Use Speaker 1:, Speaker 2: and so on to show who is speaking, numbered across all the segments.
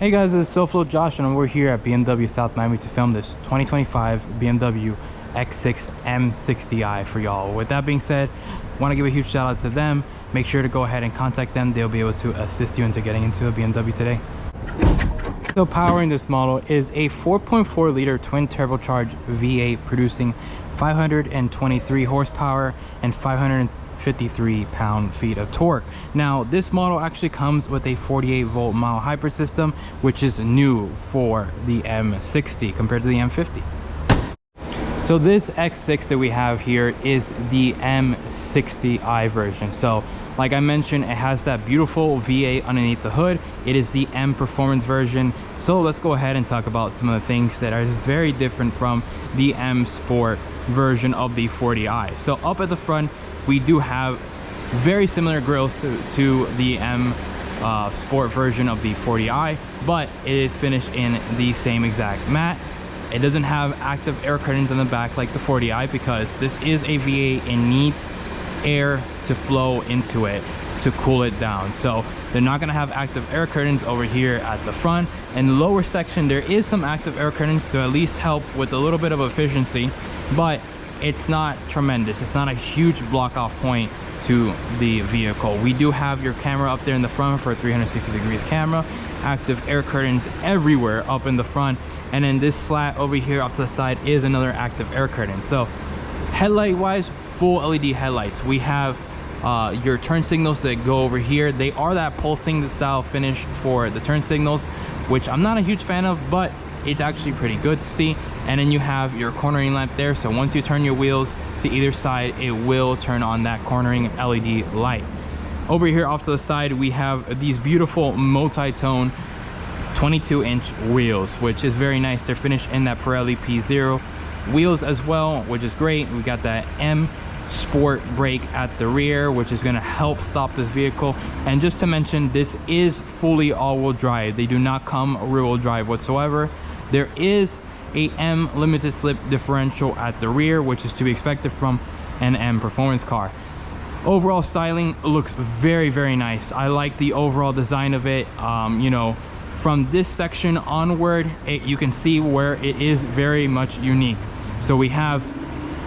Speaker 1: Hey guys, this is SoFlo Josh and we're here at BMW South Miami to film this 2025 BMW X6 M60i for y'all. With that being said, want to give a huge shout out to them. Make sure to go ahead and contact them. They'll be able to assist you into getting into a BMW today. So powering this model is a 4.4 liter twin turbocharged V8 producing 523 horsepower and 553 pound-feet of torque. Now this model actually comes with a 48 volt mile hybrid system, which is new for the M60 compared to the M50. So this X6 that we have here is the M60i version. So like I mentioned, it has that beautiful V8 underneath the hood. It is the M performance version. So let's go ahead and talk about some of the things that are just very different from the M Sport version of the 40i. So up at the front, we do have very similar grills to the M Sport version of the 40i, but it is finished in the same exact matte. It doesn't have active air curtains on the back like the 40i because this is a V8 and needs air to flow into it to cool it down. So they're not going to have active air curtains over here at the front. In the lower section, there is some active air curtains to at least help with a little bit of efficiency, but it's not tremendous. It's not a huge block off point to the vehicle. We do have your camera up there in the front for a 360 degrees camera, active air curtains everywhere up in the front, and then this slat over here off to the side is another active air curtain. So headlight wise, full LED headlights. We have your turn signals that go over here. They are that pulsing style finish for the turn signals, which I'm not a huge fan of, but it's actually pretty good to see. And then you have your cornering lamp there, so once you turn your wheels to either side, it will turn on that cornering LED light. Over here off to the side, we have these beautiful multi-tone 22-inch wheels, which is very nice. They're finished in that Pirelli P0 wheels as well, which is great. We got that M Sport brake at the rear, which is going to help stop this vehicle. And just to mention, this is fully all-wheel drive. They do not come rear-wheel drive whatsoever. There is a M limited slip differential at the rear, which is to be expected from an M performance car. Overall styling looks very, very nice. I like the overall design of it. You know, from this section onward, you can see where it is very much unique. So we have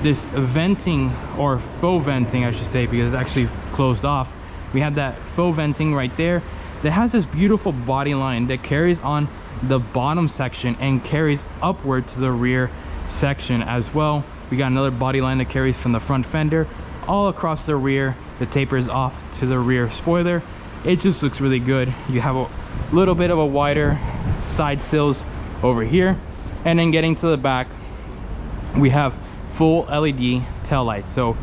Speaker 1: this venting, or faux venting I should say, because it's actually closed off. We have that faux venting right there that has this beautiful body line that carries on the bottom section and carries upward to the rear section as well. We got another body line that carries from the front fender all across the rear that tapers off to the rear spoiler. It just looks really good. You have a little bit of a wider side sills over here, and then getting to the back, we have full LED tail lights. So,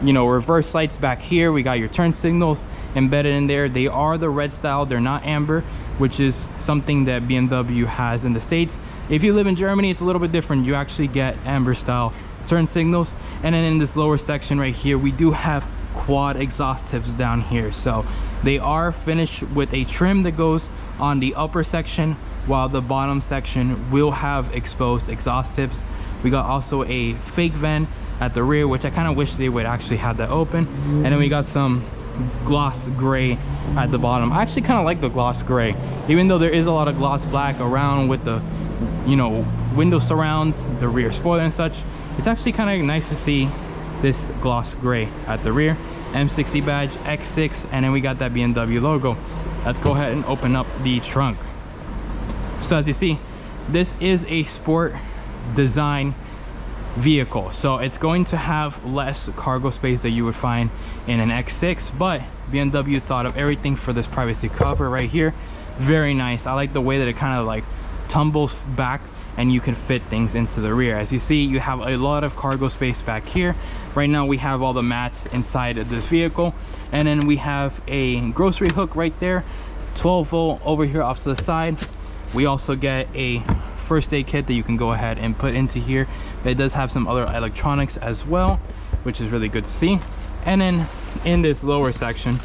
Speaker 1: you know, reverse lights back here. We got your turn signals embedded in there. They are the red style, they're not amber, which is something that BMW has in the States. If you live in Germany, it's a little bit different. You actually get amber style turn signals. And then in this lower section right here, we do have quad exhaust tips down here. So they are finished with a trim that goes on the upper section, while the bottom section will have exposed exhaust tips. We got also a fake vent at the rear, which I kind of wish they would actually have that open. And then we got some gloss gray at the bottom. I actually kind of like the gloss gray, even though there is a lot of gloss black around with the, you know, window surrounds, the rear spoiler and such. It's actually kind of nice to see this gloss gray at the rear. M60 badge, X6, and then we got that BMW logo. Let's go ahead and open up the trunk. So as you see, this is a sport design vehicle, so it's going to have less cargo space that you would find in an X6, but BMW thought of everything for this privacy cover right here. Very nice. I like the way that it kind of like tumbles back and you can fit things into the rear. As you see, you have a lot of cargo space back here. Right now we have all the mats inside of this vehicle, and then we have a grocery hook right there, 12 volt over here off to the side. We also get a first aid kit that you can go ahead and put into here. It does have some other electronics as well, which is really good to see. And then in this lower section,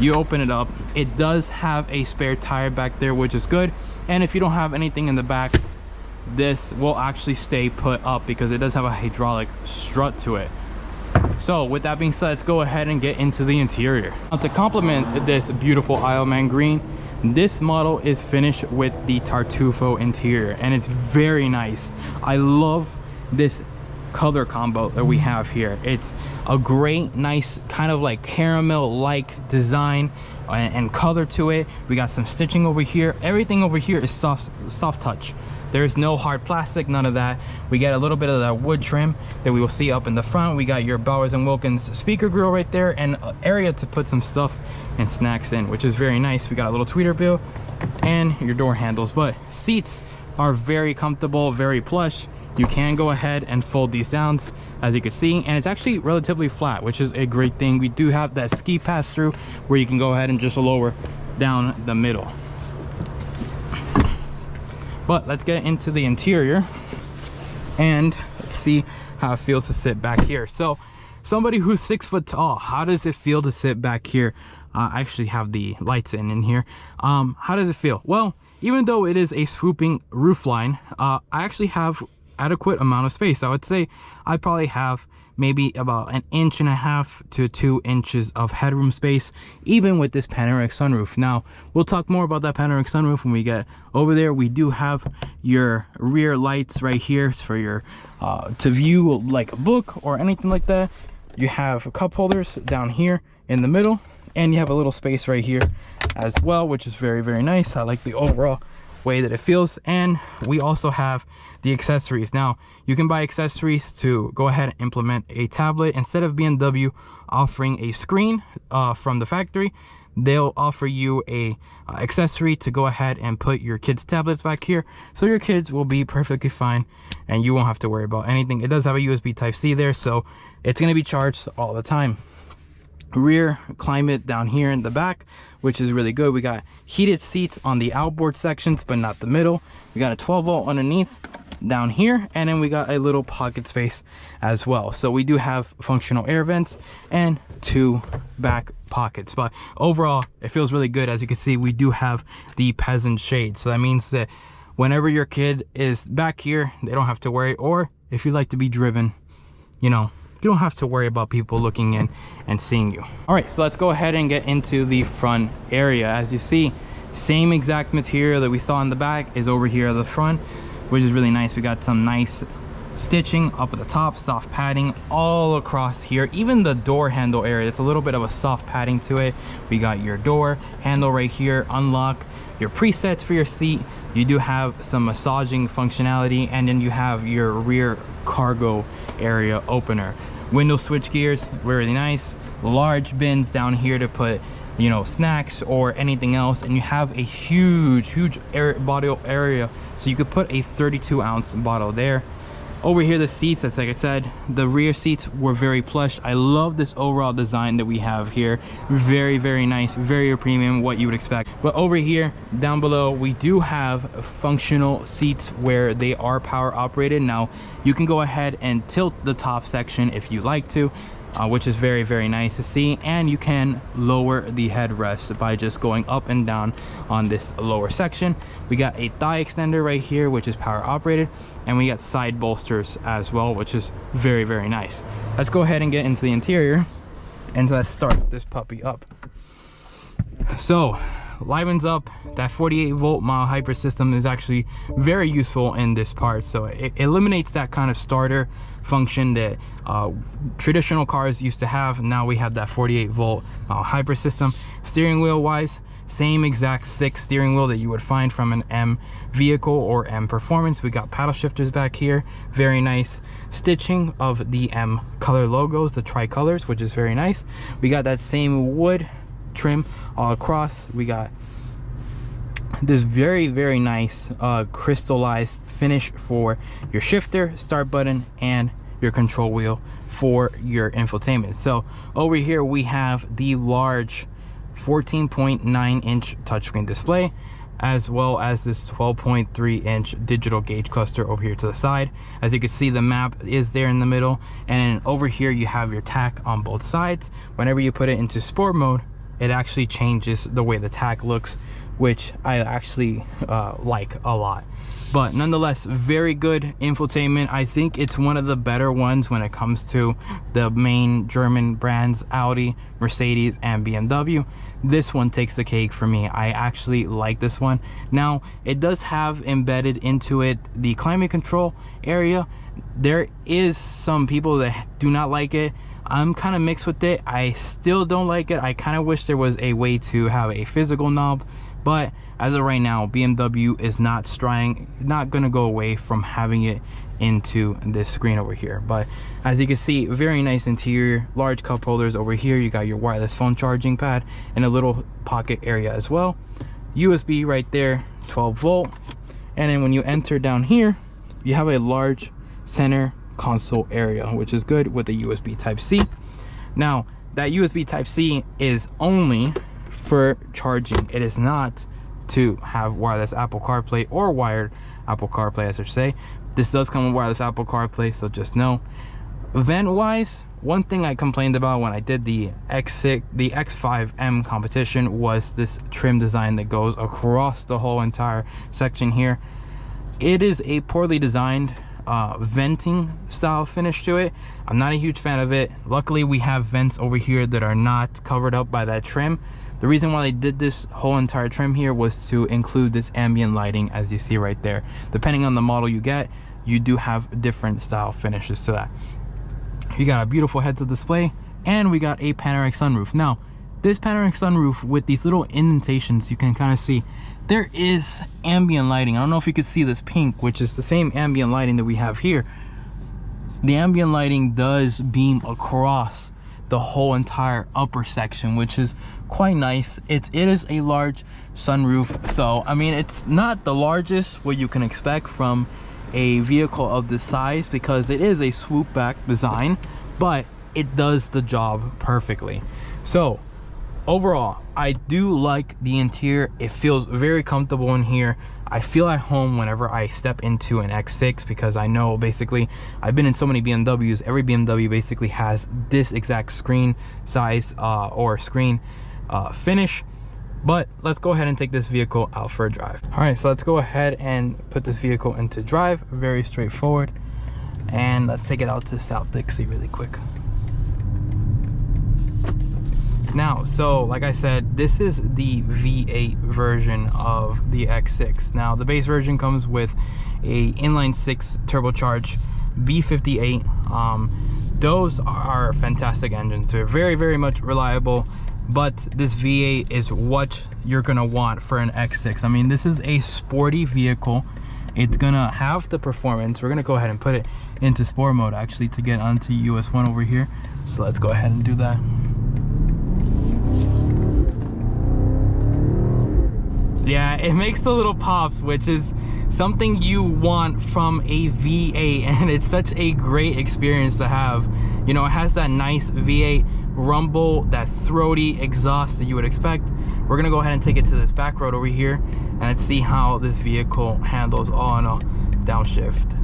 Speaker 1: you open it up, it does have a spare tire back there, which is good. And if you don't have anything in the back, this will actually stay put up because it does have a hydraulic strut to it. So with that being said, let's go ahead and get into the interior. Now, to complement this beautiful Isle Man green, This model is finished with the Tartufo interior, and it's very nice. I love this color combo that we have here. It's a great, nice kind of like caramel like design and color to it. We got some stitching over here. Everything over here is soft touch. There's no hard plastic, none of that. We get a little bit of that wood trim that we will see up in the front. We got your Bowers & Wilkins speaker grill right there, and an area to put some stuff and snacks in, which is very nice. We got a little tweeter bill and your door handles, but seats are very comfortable, very plush. You can go ahead and fold these down, as you can see, and it's actually relatively flat, which is a great thing. We do have that ski pass through where you can go ahead and just lower down the middle. But let's get into the interior and let's see how it feels to sit back here. So somebody who's 6 foot tall, how does it feel to sit back here? I actually have the lights in here. How does it feel? Well, even though it is a swooping roofline, I actually have adequate amount of space. I would say I probably have maybe about 1.5 inches to 2 inches of headroom space, even with this panoramic sunroof. Now we'll talk more about that panoramic sunroof when we get over there. We do have your rear lights right here for your to view like a book or anything like that. You have cup holders down here in the middle, and you have a little space right here as well, which is very, very nice. I like the overall way that it feels. And we also have the accessories. Now you can buy accessories to go ahead and implement a tablet. Instead of BMW offering a screen from the factory, they'll offer you a accessory to go ahead and put your kids' tablets back here, so your kids will be perfectly fine and you won't have to worry about anything. It does have a USB Type-C there, so it's going to be charged all the time. Rear climate down here in the back, which is really good. We got heated seats on the outboard sections but not the middle. We got a 12 volt underneath down here, and then we got a little pocket space as well. So we do have functional air vents and 2 back pockets, but overall it feels really good. As you can see, we do have the peasant shade, so that means that whenever your kid is back here, they don't have to worry. Or if you like to be driven, you know, you don't have to worry about people looking in and seeing you. All right, so let's go ahead and get into the front area. As you see, same exact material that we saw in the back is over here at the front, which is really nice. We got some nice stitching up at the top, soft padding all across here. Even the door handle area, it's a little bit of a soft padding to it. We got your door handle right here, unlock, your presets for your seat. You do have some massaging functionality, and then you have your rear cargo area opener. Window switch gears, really nice. Large bins down here to put, you know, snacks or anything else, and you have a huge bottle area, so you could put a 32-ounce bottle there. Over here, the seats, that's like I said, the rear seats were very plush. I love this overall design that we have here. Very, very nice, very premium, what you would expect. But over here, down below, we do have functional seats where they are power operated. Now, you can go ahead and tilt the top section if you like to, which is very, very nice to see. And you can lower the headrest by just going up and down on this lower section. We got a thigh extender right here, which is power operated, and we got side bolsters as well, which is very, very nice. Let's go ahead and get into the interior, and let's start this puppy up. So livens up, that 48 volt mile hyper system is actually very useful in this part. So it eliminates that kind of starter function that traditional cars used to have. Now we have that 48 volt hyper system. Steering wheel wise, same exact thick steering wheel that you would find from an M vehicle or M Performance. We got paddle shifters back here, very nice stitching of the M color logos, the tricolors, which is very nice. We got that same wood trim all across. We got this very, very nice crystallized finish for your shifter, start button, and your control wheel for your infotainment. So over here we have the large 14.9 inch touchscreen display, as well as this 12.3 inch digital gauge cluster over here to the side. As you can see, the map is there in the middle, and over here you have your tack on both sides. Whenever you put it into sport mode, it actually changes the way the tack looks which I actually like a lot. But nonetheless, very good infotainment. I think it's one of the better ones when it comes to the main German brands, Audi, Mercedes, and BMW. This one takes the cake for me. I actually like this one. Now, it does have embedded into it the climate control area. There is some people that do not like it. I'm kind of mixed with it. I still don't like it. I kind of wish there was a way to have a physical knob, but as of right now, BMW is not gonna go away from having it into this screen over here. But as you can see, very nice interior, large cup holders over here. You got your wireless phone charging pad and a little pocket area as well. USB right there, 12 volt. And then when you enter down here, you have a large center console area, which is good with the USB Type-C. Now, that USB Type-C is only for charging. It is not to have wireless Apple CarPlay or wired Apple CarPlay, as I should say. This does come with wireless Apple CarPlay, so just know. Vent wise, one thing I complained about when I did the X5M competition was this trim design that goes across the whole entire section here. It is a poorly designed venting style finish to it. I'm not a huge fan of it. Luckily, we have vents over here that are not covered up by that trim. The reason why they did this whole entire trim here was to include this ambient lighting, as you see right there. Depending on the model you get, you do have different style finishes to that. You got a beautiful heads-up display, and we got a panoramic sunroof. Now, this panoramic sunroof with these little indentations, you can kind of see there is ambient lighting. I don't know if you could see this pink, which is the same ambient lighting that we have here. The ambient lighting does beam across the whole entire upper section, which is quite nice. It is a large sunroof, so I mean, it's not the largest what you can expect from a vehicle of this size, because it is a swoop back design, but it does the job perfectly. So overall, I do like the interior. It feels very comfortable in here. I feel at home whenever I step into an X6, because I know basically I've been in so many BMWs. Every BMW basically has this exact screen size or screen finish. But let's go ahead and take this vehicle out for a drive. All right, so let's go ahead and put this vehicle into drive. Very straightforward. And let's take it out to South Dixie really quick. Now, so like I said, this is the V8 version of the X6. Now, the base version comes with a inline-6 turbocharged B58. Those are fantastic engines. They're very, very much reliable. But this V8 is what you're gonna want for an X6. I mean, this is a sporty vehicle. It's gonna have the performance. We're gonna go ahead and put it into sport mode actually to get onto US 1 over here. So let's go ahead and do that. Yeah, it makes the little pops, which is something you want from a V8, and it's such a great experience to have. You know, it has that nice V8 rumble, that throaty exhaust that you would expect. We're gonna go ahead and take it to this back road over here, and let's see how this vehicle handles all in a downshift.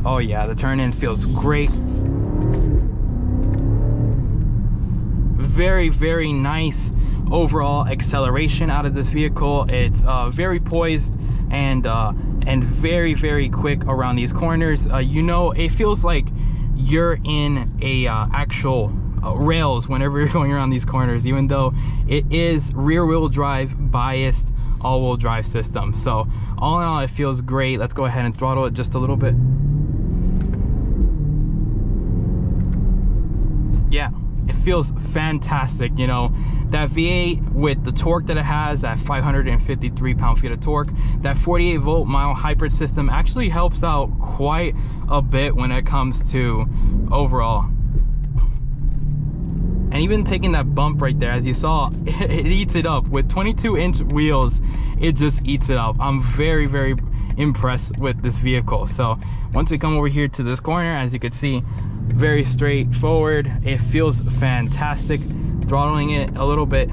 Speaker 1: Oh yeah, the turn-in feels great. Very, very nice overall acceleration out of this vehicle. It's very poised and very, very quick around these corners. You know, it feels like you're in a actual rails whenever you're going around these corners, even though it is rear-wheel drive biased all-wheel drive system. So all in all, it feels great. Let's go ahead and throttle it just a little bit. Yeah, it feels fantastic. You know, that V8 with the torque that it has, that 553 pound-feet of torque, that 48 volt mile hybrid system actually helps out quite a bit when it comes to overall. And even taking that bump right there, as you saw, it eats it up. With 22-inch wheels, it just eats it up. I'm very, very impressed with this vehicle. So once we come over here to this corner, as you can see, very straightforward. It feels fantastic. Throttling it a little bit,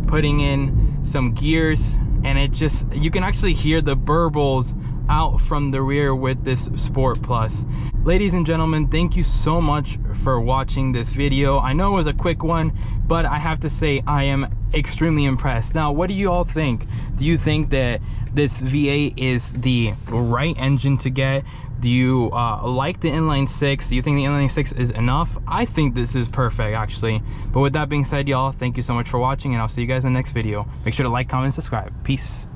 Speaker 1: putting in some gears, and it just, you can actually hear the burbles out from the rear with this Sport Plus. Ladies and gentlemen, thank you so much for watching this video. I know it was a quick one, but I have to say I am extremely impressed. Now, what do you all think? Do you think that this V8 is the right engine to get? Do you like the inline 6? Do you think the inline 6 is enough? I think this is perfect, actually. But with that being said, y'all, thank you so much for watching, and I'll see you guys in the next video. Make sure to like, comment, and subscribe. Peace.